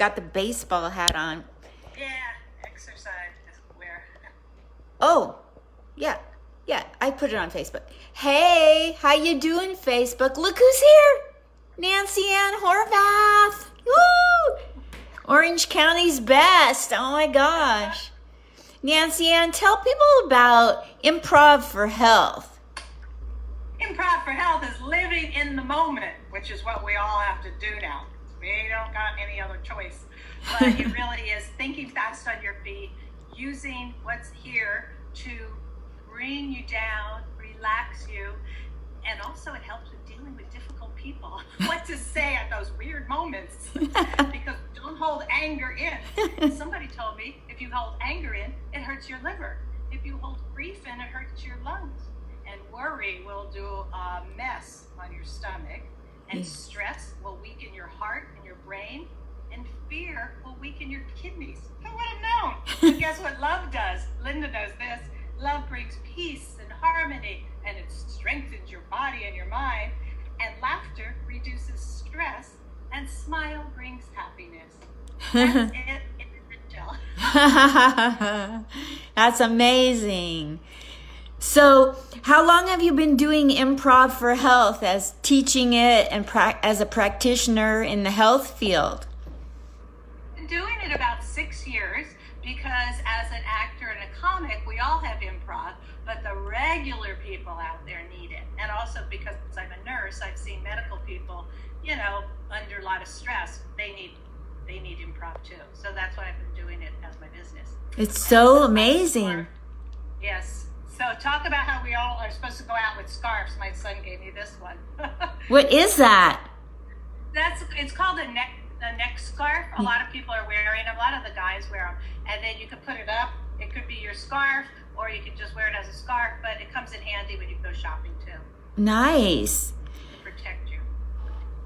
got the baseball hat on. Yeah, exercise wear. Oh, yeah, I put it on Facebook. Hey, how you doing, Facebook? Look who's here. Nanciann Horvath. Woo! Orange County's best. Oh my gosh. Nanciann, tell people about Improv for Health. Improv for Health is living in the moment, which is what we all have to do now. We don't got any other choice. But it really is thinking fast on your feet, using what's here to bring you down, relax you, and also it helps with dealing with difficult people. What to say at those weird moments, because don't hold anger in. Somebody told me if you hold anger in, it hurts your liver. If you hold grief in, it hurts your lungs. And worry will do a mess on your stomach. And stress will weaken your heart and your brain. And fear will weaken your kidneys. Who would have known? But guess what love does? Linda knows this. Love brings peace and harmony, and it strengthens your body and your mind. And laughter reduces stress, and smile brings happiness. That's it in a nutshell. That's amazing. So, how long have you been doing Improv for Health, as teaching it and as a practitioner in the health field? Been doing it about 6 years, because as an actor and a comic, we all have improv, but the regular people out there need it. And also because I'm a nurse, I've seen medical people, under a lot of stress. They need improv too. So that's why I've been doing it as my business. It's so amazing. Yes. So talk about how we all are supposed to go out with scarves. My son gave me this one. What is that? It's called a neck scarf. A lot of people are wearing them. A lot of the guys wear them. And then you can put it up. It could be your scarf, or you can just wear it as a scarf, but it comes in handy when you go shopping too. Nice. To protect you.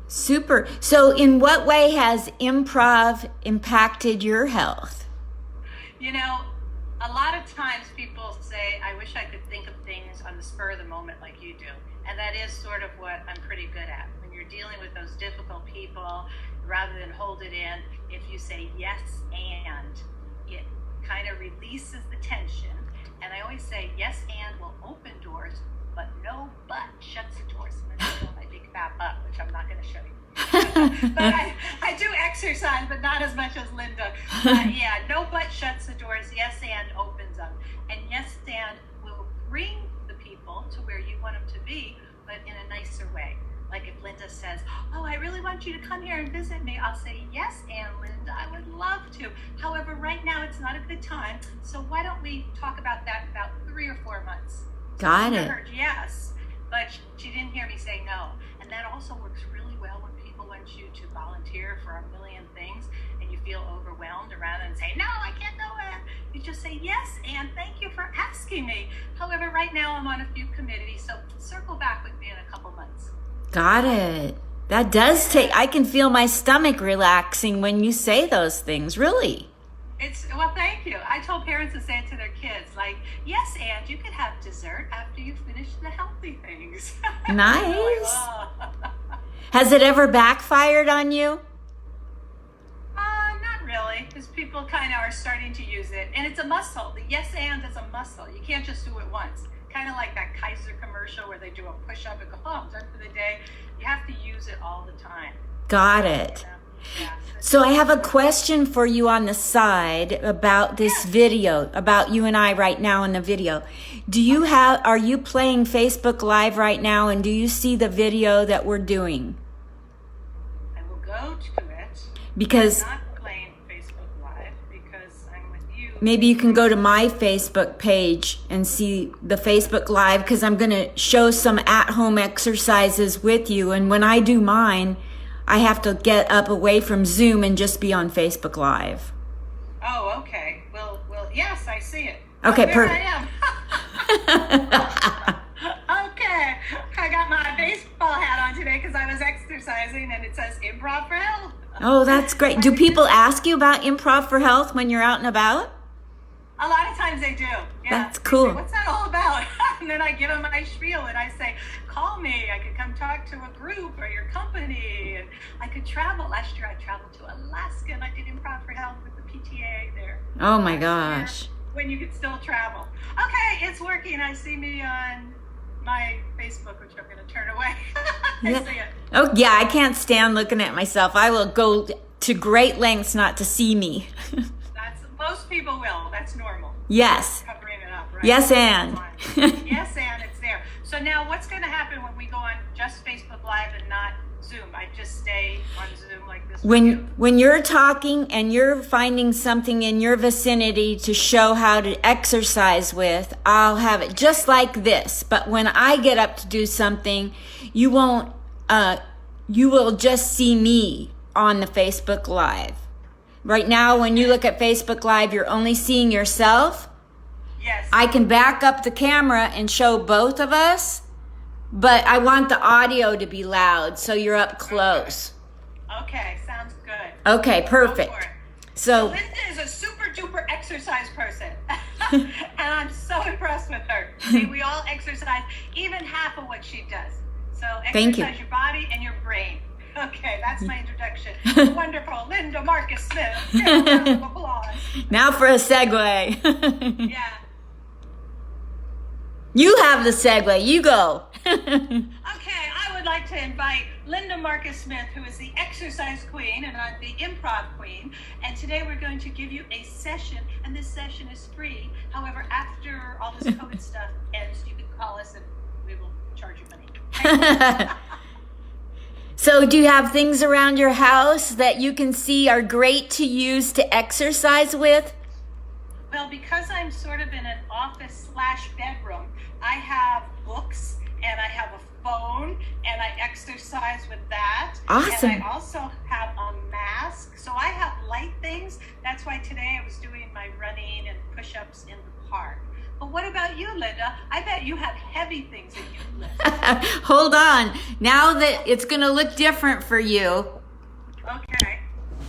Super. So in what way has improv impacted your health? A lot of times people say, I wish I could think of things on the spur of the moment like you do. And that is sort of what I'm pretty good at. When you're dealing with those difficult people, rather than hold it in, if you say yes and, it kind of releases the tension. And I always say yes and will open doors, but no but shuts the doors. And then I show my big fat butt, which I'm not going to show you. But I do exercise, but not as much as Linda. Yeah, no but shuts the doors. Yes and opens them. And yes and will bring the people to where you want them to be, but in a nicer way. Like if Linda says, oh, I really want you to come here and visit me, I'll say, yes, and Linda, I would love to. However, right now it's not a good time. So why don't we talk about that in about 3 or 4 months? Got it. I heard yes, but she didn't hear me say no. And that also works really well when people want you to volunteer for a million things and you feel overwhelmed, rather than say, no, I can't do it. You just say, yes, and thank you for asking me. However, right now I'm on a few committees, so circle back with me in a couple months. Got it. That does I can feel my stomach relaxing when you say those things, really. Well, thank you. I told parents to say it to their kids, like, yes, and you could have dessert after you finish the healthy things. Nice. Like, oh. Has it ever backfired on you? Not really, because people kind of are starting to use it. And it's a muscle. The yes and is a muscle. You can't just do it once. Kind of like that Kaiser commercial where they do a push-up and go, oh, I'm done for the day. You have to use it all the time. Got it. Yeah. So I have a question for you on the side about this video, about you and I right now in the video. Are you playing Facebook Live right now, and do you see the video that we're doing? I will go to it. Because I'm not playing Facebook Live because I'm with you. maybe you can go to my Facebook page and see the Facebook Live, because I'm going to show some at-home exercises with you. And when I do mine, I have to get up away from Zoom and just be on Facebook Live. Oh, okay. Well, yes, I see it. Okay, There I am. Okay. I got my baseball hat on today because I was exercising, and it says Improv for Health. Oh, that's great. Do people ask you about Improv for Health when you're out and about? A lot of times they do. Yeah. That's cool. They say, what's that all about? And then I give them my spiel, and I say, call me. I could come talk to a group or your company. And I could travel. Last year I traveled to Alaska and I did Improv for Health with the PTA there. Oh my gosh. When you could still travel. Okay, it's working. I see me on my Facebook, which I'm going to turn away. I see it. Oh yeah, I can't stand looking at myself. I will go to great lengths not to see me. Most people will. That's normal. Yes. Covering it up, right? Yes, and. Yes, and it's there. So now what's going to happen when we go on just Facebook Live and not Zoom? I just stay on Zoom like this. When you're talking and you're finding something in your vicinity to show how to exercise with, I'll have it just like this. But when I get up to do something, you won't, you will just see me on the Facebook Live. Right now, when you look at Facebook Live, you're only seeing yourself. Yes. I can back up the camera and show both of us, but I want the audio to be loud, so you're up close. Okay, sounds good. Okay, perfect. Go for it. So Linda is a super duper exercise person, and I'm so impressed with her. See, we all exercise, even half of what she does. So Thank you. exercise your body and your brain. Okay, that's my introduction. Wonderful. Linda Marcus Smith. Give a round of applause. now for a segue. Yeah. You have the segue. You go. Okay, I would like to invite Linda Marcus Smith, who is the exercise queen and I'm the improv queen. And today we're going to give you a session, and this session is free. However, after all this COVID stuff ends, you can call us and we will charge you money. So do you have things around your house that you can see are great to use to exercise with? Well, because I'm sort of in an office / bedroom, I have books and I have a phone and I exercise with that. Awesome. And I also have a mask. So I have light things. That's why today I was doing my running and push-ups in the park. But what about you, Linda? I bet you have heavy things that you lift. Hold on. Now that it's going to look different for you. Okay.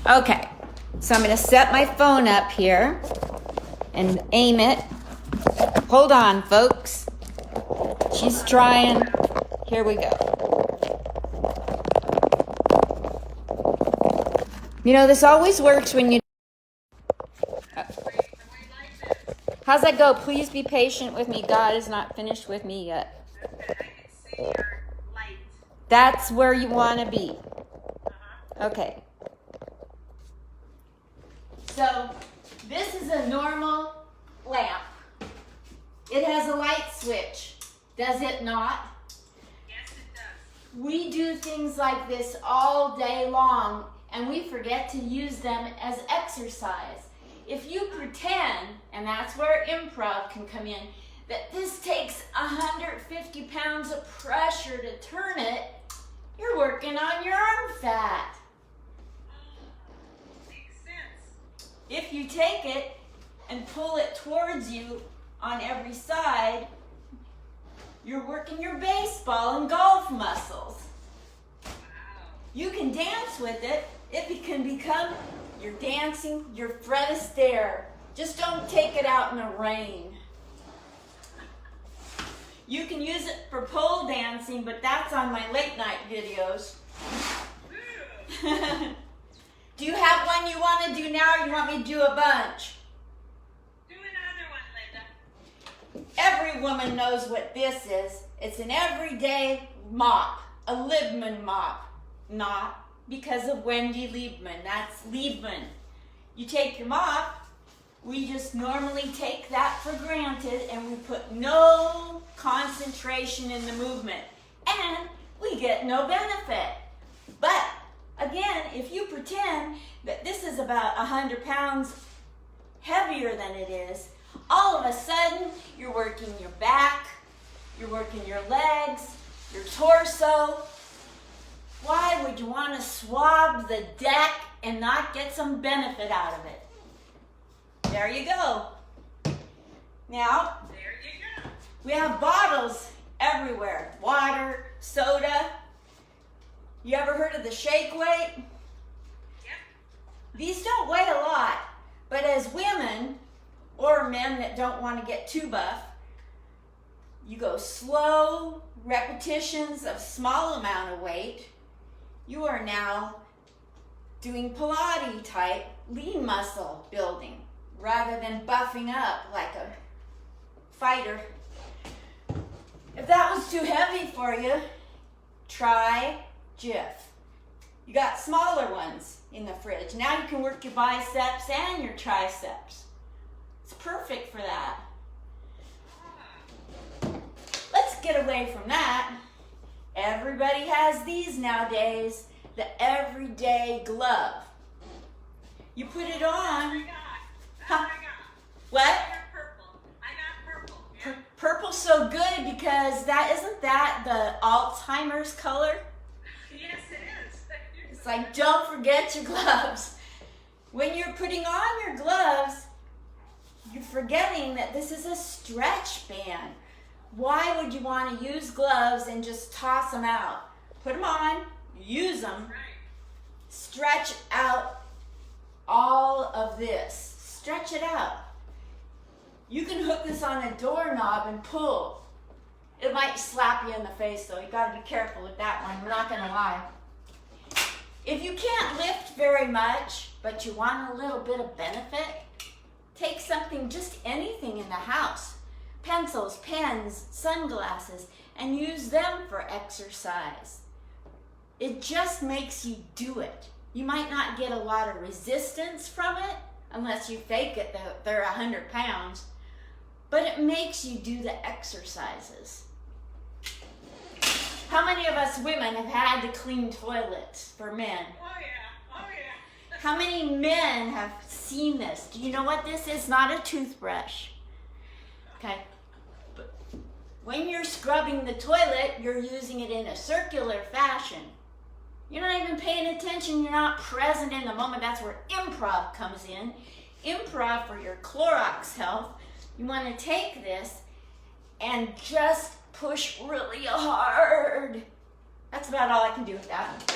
Okay. So I'm going to set my phone up here and aim it. Hold on, folks. She's trying. Here we go. You know, this always works when you... How's that go? Please be patient with me. God is not finished with me yet. Okay, I can see your light. That's where you want to be. Okay. So, this is a normal lamp. It has a light switch. Does it not? Yes, it does. We do things like this all day long, and we forget to use them as exercise. If you pretend, and that's where improv can come in, that this takes 150 pounds of pressure to turn it, you're working on your arm fat. Makes sense. If you take it and pull it towards you on every side, you're working your baseball and golf muscles. Wow. You can dance with it. It can become your dancing, your Fred Astaire. Just don't take it out in the rain. You can use it for pole dancing, but that's on my late night videos. Do you have one you want to do now, or you want me to do a bunch? Do another one, Linda. Every woman knows what this is. It's an everyday mop, a Liebman mop. Not because of Wendy Liebman. That's Liebman. You take your mop, we just normally take that for granted and we put no concentration in the movement. And we get no benefit. But again, if you pretend that this is about 100 pounds heavier than it is, all of a sudden you're working your back, you're working your legs, your torso. Why would you want to swab the deck and not get some benefit out of it? There you go. Now, There you go. we have bottles everywhere. Water, soda. You ever heard of the shake weight? Yep. These don't weigh a lot, but as women or men that don't want to get too buff, You go slow repetitions of small amount of weight. You are now doing Pilates type lean muscle building rather than buffing up like a fighter. If that was too heavy for you, try Jif. You got smaller ones in the fridge. Now you can work your biceps and your triceps. It's perfect for that. Let's get away from that. Everybody has these nowadays, the everyday glove. You put it on. Huh? What? I got purple. Yeah. Purple's so good because isn't that the Alzheimer's color? Yes, it is. It's like, don't forget your gloves. When you're putting on your gloves, you're forgetting that this is a stretch band. Why would you want to use gloves and just toss them out? Put them on, use them, Right. stretch out all of this. Stretch it out. You can hook this on a doorknob and pull. It might slap you in the face though. You got to be careful with that one. We're not going to lie. If you can't lift very much, but you want a little bit of benefit, take something, just anything in the house. Pencils, pens, sunglasses, and use them for exercise. It just makes you do it. You might not get a lot of resistance from it, unless you fake it that they're 100 pounds, but it makes you do the exercises. How many of us women have had to clean toilets for men? Oh yeah. How many men have seen this? Do you know what this is? Not a toothbrush. Okay. But when you're scrubbing the toilet, you're using it in a circular fashion. You're not even paying attention. You're not present in the moment. That's where improv comes in. Improv for your Clorox health. You want to take this and just push really hard. That's about all I can do with that.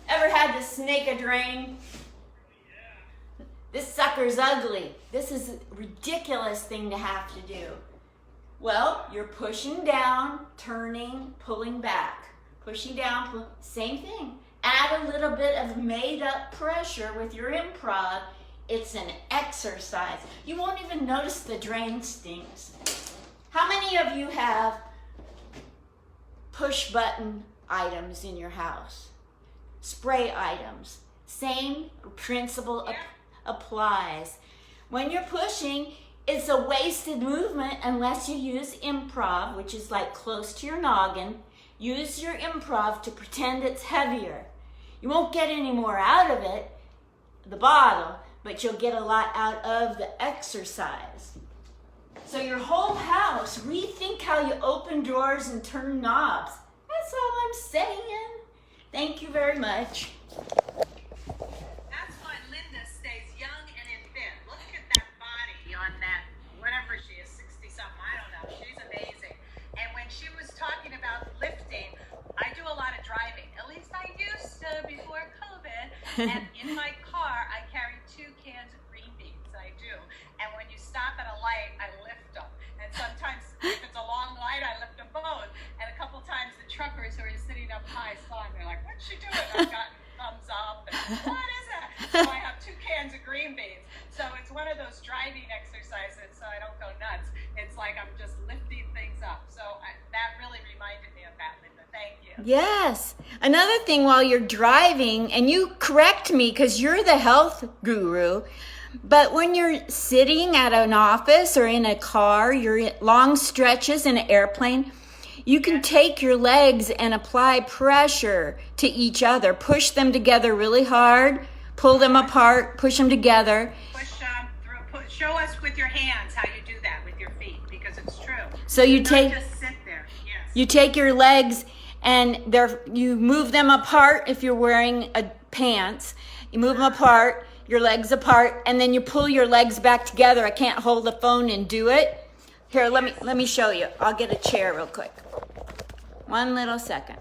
Ever had to snake a drain? This sucker's ugly. This is a ridiculous thing to have to do. Well, you're pushing down, turning, pulling back. Pushing down, same thing. Add a little bit of made up pressure with your improv. It's an exercise. You won't even notice the drain stings. How many of you have push button items in your house? Spray items. Same principle applies. When you're pushing, it's a wasted movement unless you use improv, which is like close to your noggin. Use your improv to pretend it's heavier. You won't get any more out of it, the bottle, but you'll get a lot out of the exercise. So your whole house, rethink how you open drawers and turn knobs. That's all I'm saying. Thank you very much. That's why Linda stays young and in fit. Look at that body on that, whatever she is, 60-something, I don't know. She's amazing. And when she was talking about lifting, I do a lot of driving. At least I used to before COVID. And in my car, I carry 2 cans of green beans. I do. And when you stop at a light, I lift them. And sometimes, if it's a long light, I lift them both. And a couple times, the truckers who are sitting up high saw me. They're like, "What's she doing?" I've gotten thumbs up. And, "What is that?" So I have 2 cans of green beans. So it's one of those driving exercises, so I don't go nuts. It's like I'm just lifting things up. So that really reminded me of that, Linda. Thank you. Yes. Another thing while you're driving, and you correct me because you're the health guru, but when you're sitting at an office or in a car, you're in long stretches in an airplane, you can take your legs and apply pressure to each other. Push them together really hard, pull them apart, push them together. Show us with your hands how you do that with your feet, because it's true. So you Not take just sit there. Yes. you take your legs and you move them apart if you're wearing pants. You move them apart, your legs apart, and then you pull your legs back together. I can't hold the phone and do it. Here, let me show you. I'll get a chair real quick. One little second.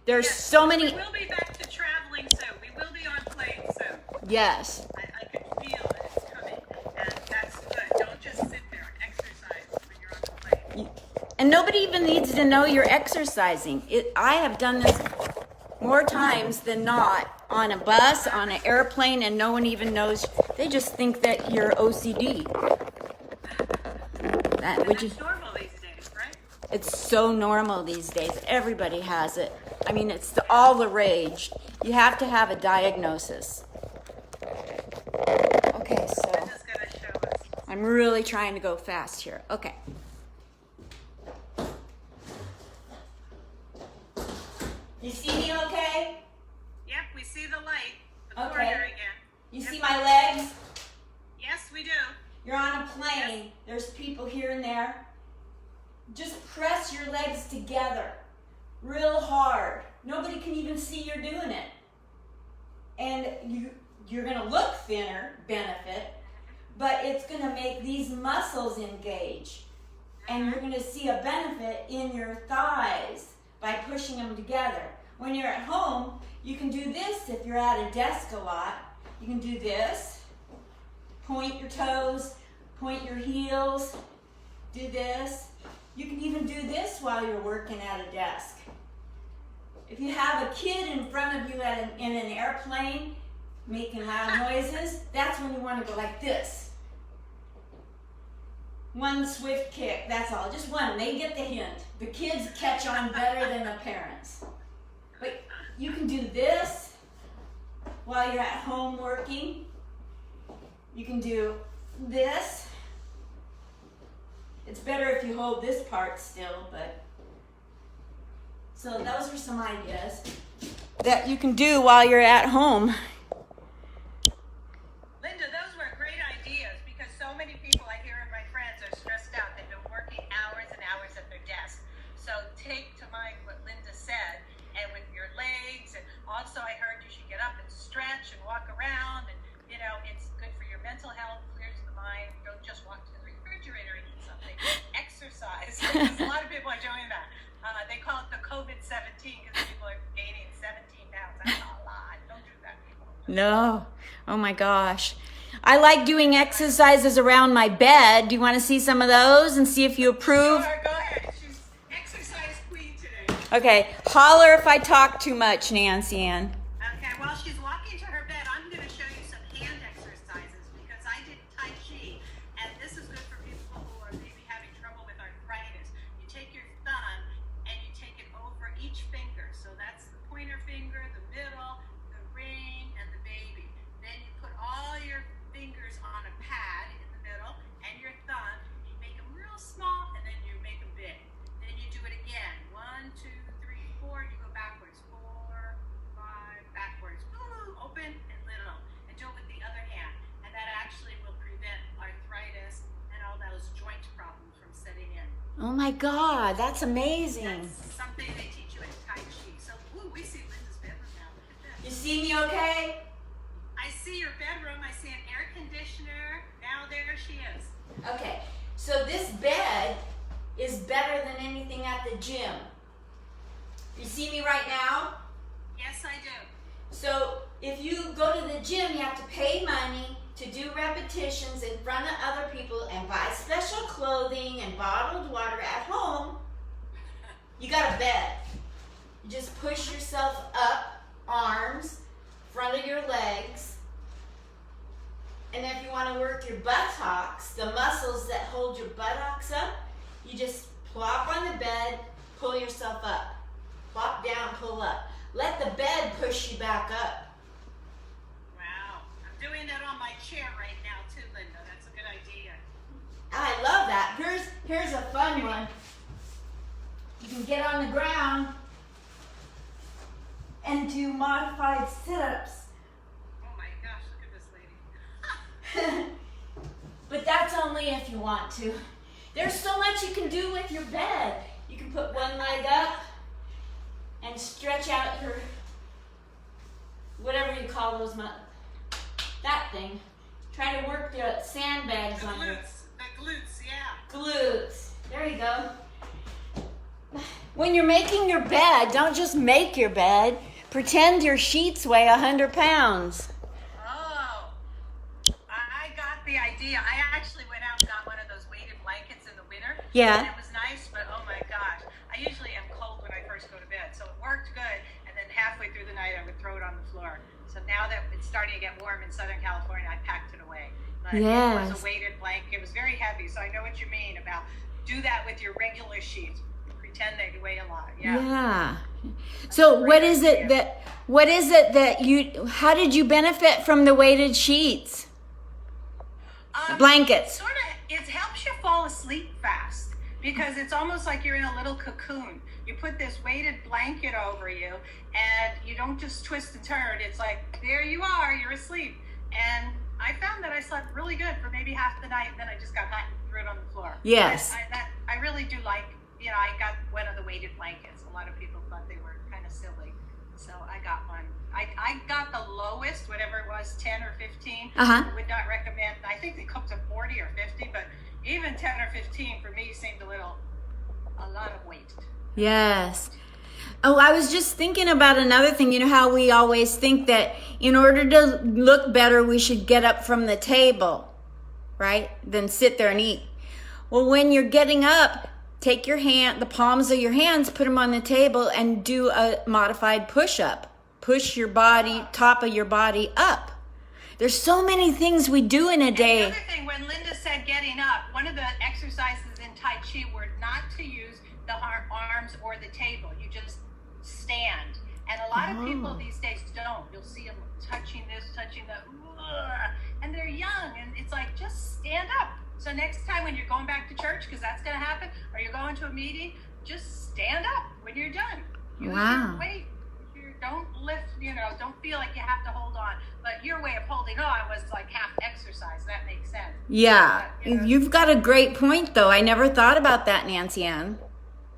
There's so many. We will be back to traveling soon. We will be on planes soon. Yes. I can feel that it's coming, and that's good. Don't just sit there and exercise when you're on the plane. And nobody even needs to know you're exercising. I have done this more times than not on a bus, on an airplane, and no one even knows. They just think that you're OCD. It's normal these days, right? It's so normal these days. Everybody has it. I mean, it's all the rage. You have to have a diagnosis. Okay, so Linda's gonna show us. I'm really trying to go fast here. Okay. You see me okay? Yep, we see the light. The Okay. corridor again. You Yep. see my legs? Yes, we do. You're on a plane. There's people here and there. Just press your legs together real hard. Nobody can even see you're doing it. And you're going to look thinner, benefit, but it's going to make these muscles engage. And you're going to see a benefit in your thighs by pushing them together. When you're at home, you can do this if you're at a desk a lot. You can do this. Point your toes, point your heels, do this. You can even do this while you're working at a desk. If you have a kid in front of you in an airplane making loud noises, that's when you want to go like this. One swift kick, that's all, just one. They get the hint. The kids catch on better than the parents. But you can do this while you're at home working. You can do this. It's better if you hold this part still, but so those are some ideas that you can do while you're at home. Linda, those were great ideas because so many people I hear of my friends are stressed out. They've been working hours and hours at their desk. So take to mind what Linda said, and with your legs, and also I heard you should get up and stretch and walk around, and you know, it's good for your mental health, clears the mind. Don't just walk to the refrigerator and eat something. Exercise. Because a lot of people are doing that. They call it the COVID-17 because people are gaining 17 pounds. That's a lot. Don't do that, people. No. Oh my gosh. I like doing exercises around my bed. Do you want to see some of those and see if you approve? Sure, go ahead. She's exercise queen today. Okay. Holler if I talk too much, Nanciann. Okay, while she's walking to her bed, I'm going to show you some hand exercises because I did Tai Chi, and this is good for people who are maybe having trouble with arthritis. You take your thumb and you take it over each finger. So that's the pointer finger, the middle, the ring, and the baby. Then you put all your fingers on a pad in the middle and your thumb. You make them real small and then you make them big. Then you do it again. 1, 2, 3, 4. You go backwards. 4, 5, backwards. Ooh, open and little. And do it with the other hand. And that actually will prevent arthritis and all those joint problems from setting in. Oh my God, that's amazing. That's something they teach you in Tai Chi. So, ooh, we see Linda's bedroom now. Look at You this. see me okay? I see your bedroom. I see an air conditioner. Now there she is. Okay. So this bed is better than anything at the gym. You see me right now? Yes, I do. So if you go to the gym, you have to pay money to do repetitions in front of other people and buy special clothing and bottled water. At home, you got a bed. You just push yourself up, arms, front of your legs. And if you want to work your buttocks, the muscles that hold your buttocks up, you just plop on the bed, pull yourself up. Plop down, pull up. Let the bed push you back up. Wow. I'm doing that on my chair right now too, Linda. That's a good idea. I love that. Here's a fun one. You can get on the ground and do modified sit-ups. Oh my gosh, look at this lady. But that's only if you want to. There's so much you can do with your bed. You can put one leg up and stretch out your, whatever you call those, that thing. Try to work the sandbags The on your glutes, yeah. glutes. There you go. When you're making your bed, don't just make your bed. Pretend your sheets weigh 100 pounds. Oh, I got the idea. idea. I actually went out and got one of those weighted blankets in the winter. Yeah. And it was nice, but oh my gosh. I usually am cold when I first go to bed, so it worked good. And then halfway through the night, I would throw it on the floor. So now that it's starting to get warm in Southern California, I packed it away. But Yes. it was a weighted blanket. It was very heavy, so I know what you mean about do that with your regular sheets. Pretend they weigh a lot. Yeah. Yeah. So what is it that you, how did you benefit from the weighted sheets? Blankets. It helps you fall asleep fast because it's almost like you're in a little cocoon. You put this weighted blanket over you and you don't just twist and turn. It's like, there you are, you're asleep. And I found that I slept really good for maybe half the night and then I just got hot and threw it on the floor. Yes. I really do like, I got one of the weighted blankets. A lot of people thought they were kind of silly. So I got one. I got the lowest, whatever it was, 10 or 15. Uh-huh. I would not recommend. I think they cooked to 40 or 50, but even 10 or 15 for me seemed a lot of weight. Yes. Oh, I was just thinking about another thing. You know how we always think that in order to look better, we should get up from the table, right? Then sit there and eat. Well, when you're getting up, take the palms of your hands, put them on the table and do a modified push-up. Push your body, top of your body up. There's so many things we do in a day. And the other thing, when Linda said getting up, one of the exercises in Tai Chi were not to use the arms or the table. You just stand. And a lot of people these days don't. You'll see them touching this, touching that, and they're young. And it's like, just stand up. So next time when you're going back to church, because that's going to happen, or you're going to a meeting, just stand up when you're done. Use your weight. Don't lift, don't feel like you have to hold on. But your way of holding on was like half exercise. That makes sense. Yeah. But, You've got a great point, though. I never thought about that, Nanciann.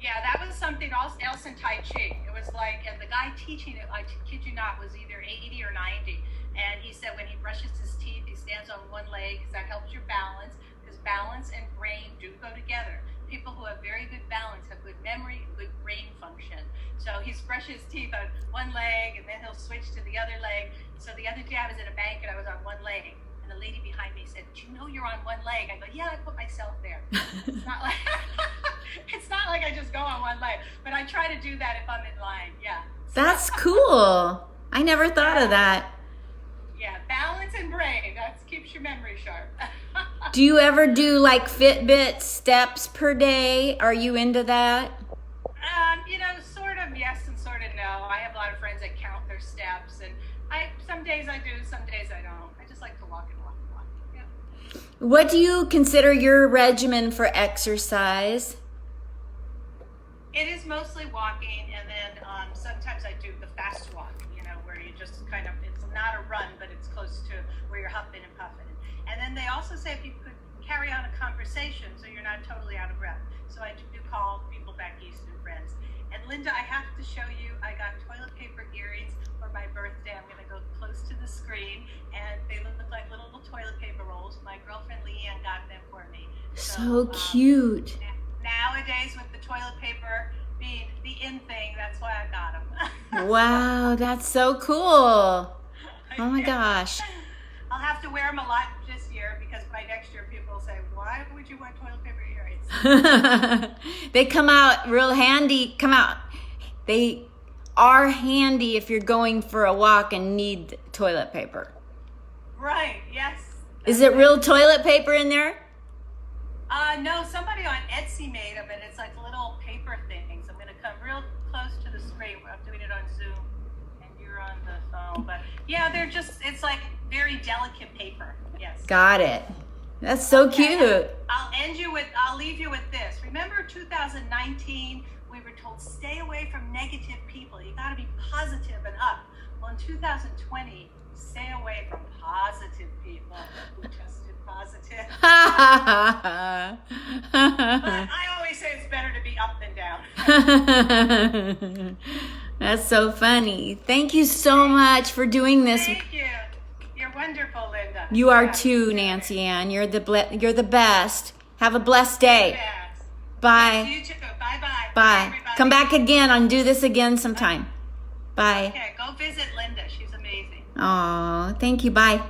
Yeah, that was something else in Tai Chi. It was like, and the guy teaching it, I kid you not, was either 80 or 90. And he said when he brushes his teeth, he stands on one leg because that helps your balance. Because balance and brain do go together. People who have very good balance have good memory and good brain function. So he brushes his teeth on one leg and then he'll switch to the other leg. So the other day I was at a bank and I was on one leg. And the lady behind me said, "Do you know you're on one leg?" I go, "Yeah, I put myself there." It's not like it's not like I just go on one leg, but I try to do that if I'm in line. Yeah. That's cool. I never thought of that. Yeah, balance and brain. That keeps your memory sharp. Do you ever do like Fitbit steps per day? Are you into that? Sort of yes and sort of no. I have a lot of friends that count their steps, and some days I do, some days I don't. I just like to walk and walk and walk. Yeah. What do you consider your regimen for exercise? It is mostly walking, and then sometimes I do the fast walk, where you just kind of, it's not a run, but it's close to where you're huffing and puffing. And then they also say if you could carry on a conversation so you're not totally out of breath. So I do call people back east and friends. And Linda, I have to show you, I got toilet paper earrings for my birthday. I'm going to go close to the screen, and they look like little toilet paper rolls. My girlfriend Leanne got them for me. So cute. Nowadays, with the toilet paper being the in thing, that's why I got them. Wow, that's so cool. Oh my gosh. I'll have to wear them a lot this year because by next year people will say, "Why would you wear toilet paper earrings?" They come out real handy. They are handy if you're going for a walk and need toilet paper. Right, yes. Is it real toilet paper in there? No, somebody on Etsy made them, and it's like little paper things. I'm going to come real close to the screen. I'm doing it on Zoom, and you're on the phone. But yeah, it's like very delicate paper. Yes. Got it. That's so cute. I'll leave you with this. Remember 2019, we were told stay away from negative people. You got to be positive and up. Well, in 2020, stay away from positive people who tested positive. But I always say it's better to be up than down. That's so funny. Thank you so much for doing this. Thank you. You're wonderful, Linda. You are too, Nanciann. You're the best. Have a blessed day. Yes. Bye. You too. Bye-bye. Bye. Everybody. Come back again and do this again sometime. Bye. Okay, go visit Linda. She's amazing. Oh, thank you. Bye.